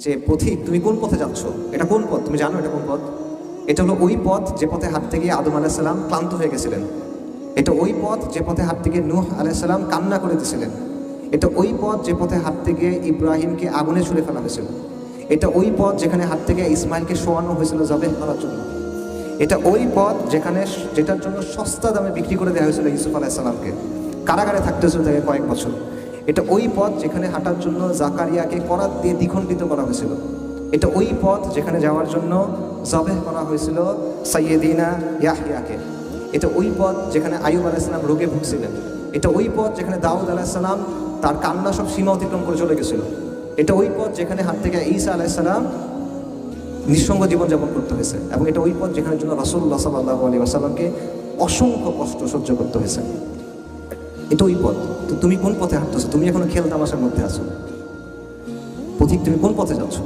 যে পথিক তুমি কোন পথে যাচ্ছ, এটা কোন পথ, তুমি জানো এটা কোন পথ? এটা হলো ওই পথ যে পথে হাঁটতে গিয়ে আদম আলাইসাল্লাম ক্লান্ত হয়ে গেছিলেন। এটা ওই পথ যে পথে হাঁটতে গিয়ে নূহ আলাইসাল্লাম কান্না করে দিয়েছিলেন। এটা ওই পথ যে পথে হাঁটতে গিয়ে ইব্রাহিমকে আগুনে ছুঁড়ে ফেলা হয়েছিল। এটা ওই পথ যেখানে হাঁটতে গিয়ে ইসমাইলকে শোয়ানো হয়েছিল জবেহ করার জন্য। এটা ওই পথ যেটার জন্য সস্তা দামে বিক্রি করে দেওয়া হয়েছিল ইউসুফ আলাইসাল্লামকে, কারাগারে থাকতে হয়েছিল তাকে কয়েক বছর। এটা ওই পথ যেখানে হাঁটার জন্য জাকারিয়াকে করাত দিয়ে দ্বিখণ্ডিত করা হয়েছিল। এটা ওই পথ যেখানে যাওয়ার জন্য জবেহ করা হয়েছিল সাইয়েদিনা ইয়াহইয়াকে। এটা ওই পথ যেখানে আইয়ুব আলাইসাল্লাম রোগে ভুগছিলেন। এটা ওই পথ যেখানে দাউদ আলাইসাল্লাম তার কান্না সব সীমা অতিক্রম করে চলে গেছিল। এটা ওই পথ যেখানে হাত থেকে ঈসা আলাইসাল্লাম নিঃসঙ্গ জীবনযাপন করতে হয়েছে। এবং এটা ওই পথ যেখানে জন্য রাসূলুল্লাহ সাল্লাল্লাহু আলাইহি ওয়াসাল্লামকে অসংখ্য কষ্ট সহ্য করতে হয়েছে। এটা ওই পথ। তো তুমি কোন পথে হাঁটতেছো? তুমি এখনো খেল তামাশার মধ্যে আছো। পথিক, তুমি কোন পথে যাচ্ছ?